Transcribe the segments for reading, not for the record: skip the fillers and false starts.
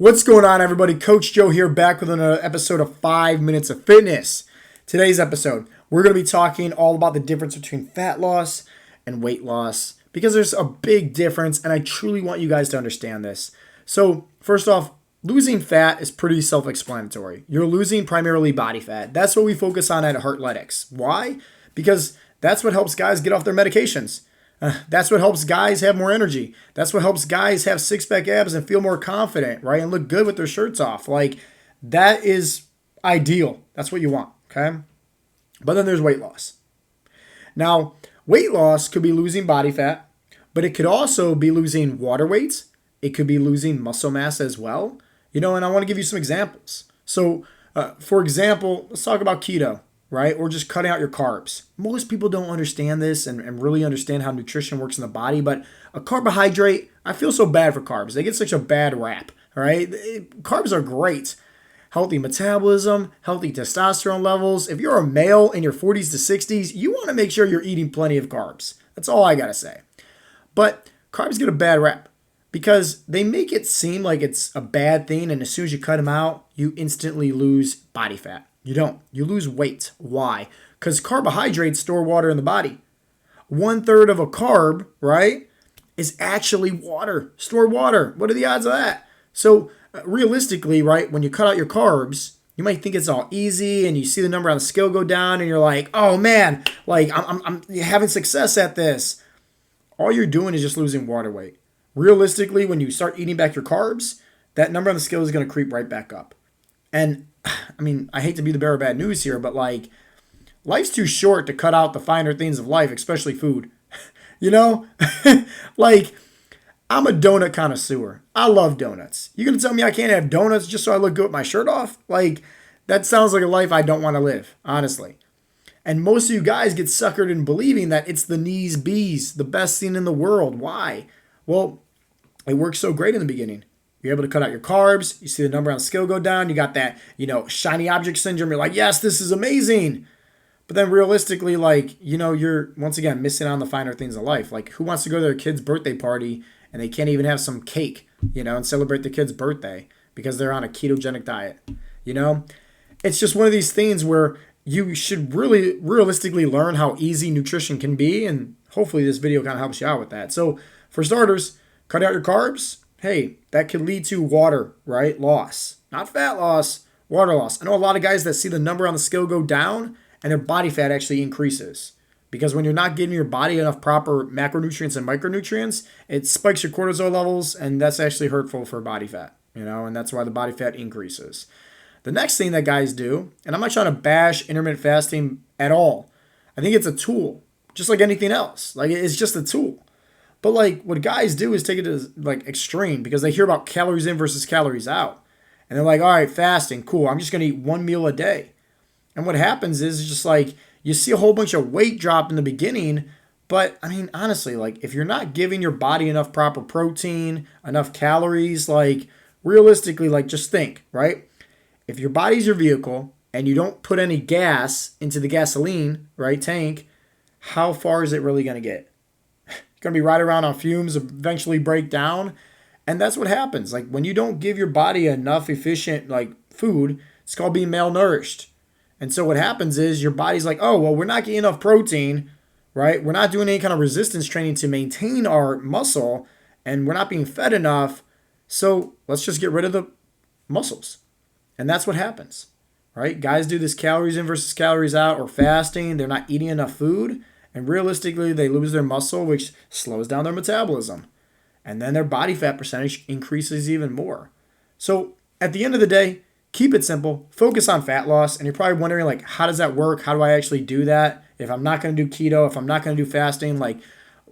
What's going on, everybody? Coach Joe here, back with another episode of 5 Minutes of Fitness. Today's episode, we're going to be talking all about the difference between fat loss and weight loss because there's a big difference, and I truly want you guys to understand this. So, first off, losing fat is pretty self-explanatory. You're losing primarily body fat. That's what we focus on at Heartletics. Why? Because that's what helps guys get off their medications. That's what helps guys have more energy. That's what helps guys have six-pack abs and feel more confident, right? And look good with their shirts off. Like, that is ideal. That's what you want, okay? But then there's weight loss. Now, weight loss could be losing body fat, but it could also be losing water weight. It could be losing muscle mass as well. And I want to give you some examples. So, for example, let's talk about keto, right? Or just cutting out your carbs. Most people don't understand this and really understand how nutrition works in the body, but a carbohydrate, I feel so bad for carbs. They get such a bad rap, all right? Carbs are great. Healthy metabolism, healthy testosterone levels. If you're a male in your 40s to 60s, you want to make sure you're eating plenty of carbs. That's all I got to say. But carbs get a bad rap because they make it seem like it's a bad thing, and as soon as you cut them out, you instantly lose body fat. You don't. You lose weight. Why? Because carbohydrates store water in the body. 1/3 of a carb, right, is actually water. Stored water. What are the odds of that? So realistically, right, when you cut out your carbs, you might think it's all easy, and you see the number on the scale go down, and you're like, oh man, like I'm having success at this. All you're doing is just losing water weight. Realistically, when you start eating back your carbs, that number on the scale is going to creep right back up. And I hate to be the bearer of bad news here, but life's too short to cut out the finer things of life, especially food. Like, I'm a donut connoisseur. I love donuts. You gonna tell me I can't have donuts just so I look good with my shirt off? Like, that sounds like a life I don't want to live, honestly. And most of you guys get suckered in believing that it's the knees bees, the best thing in the world. Why? Well, it works so great in the beginning. You're able to cut out your carbs. You see the number on the scale go down. You got that, shiny object syndrome. You're like, yes, this is amazing. But then realistically, you're once again missing on the finer things of life. Like, who wants to go to their kid's birthday party and they can't even have some cake, and celebrate the kid's birthday because they're on a ketogenic diet? It's just one of these things where you should really realistically learn how easy nutrition can be. And hopefully this video kind of helps you out with that. So for starters, cut out your carbs. Hey, that could lead to water, right? Loss. Not fat loss, water loss. I know a lot of guys that see the number on the scale go down and their body fat actually increases. Because when you're not giving your body enough proper macronutrients and micronutrients, it spikes your cortisol levels, and that's actually hurtful for body fat, and that's why the body fat increases. The next thing that guys do, and I'm not trying to bash intermittent fasting at all. I think it's a tool, just like anything else. Like, it's just a tool. But what guys do is take it to extreme because they hear about calories in versus calories out. And they're like, all right, fasting, cool. I'm just going to eat one meal a day. And what happens is just you see a whole bunch of weight drop in the beginning. But honestly, if you're not giving your body enough proper protein, enough calories, realistically, just think, right? If your body's your vehicle and you don't put any gas into the gasoline, right, tank, how far is it really going to get? Going to be right around on fumes, eventually break down. And that's what happens. When you don't give your body enough efficient food, it's called being malnourished. And so what happens is your body's like, oh, well, we're not getting enough protein, right? We're not doing any kind of resistance training to maintain our muscle, and we're not being fed enough. So let's just get rid of the muscles. And that's what happens, right? Guys do this calories in versus calories out or fasting. They're not eating enough food. And realistically, they lose their muscle, which slows down their metabolism. And then their body fat percentage increases even more. So at the end of the day, keep it simple. Focus on fat loss. And you're probably wondering, how does that work? How do I actually do that? If I'm not going to do keto, if I'm not going to do fasting,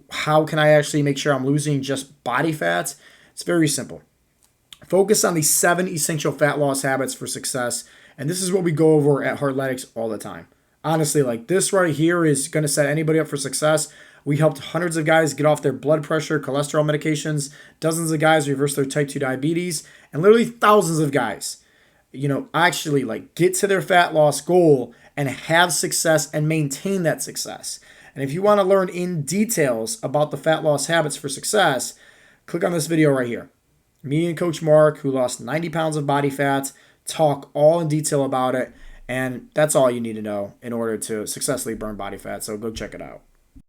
how can I actually make sure I'm losing just body fats? It's very simple. Focus on the 7 essential fat loss habits for success. And this is what we go over at Heartletics all the time. Honestly, this right here is going to set anybody up for success. We helped hundreds of guys get off their blood pressure, cholesterol medications, dozens of guys reverse their type 2 diabetes, and literally thousands of guys, actually get to their fat loss goal and have success and maintain that success. And if you want to learn in details about the fat loss habits for success, click on this video right here. Me and Coach Mark, who lost 90 pounds of body fat, talk all in detail about it. And that's all you need to know in order to successfully burn body fat. So go check it out.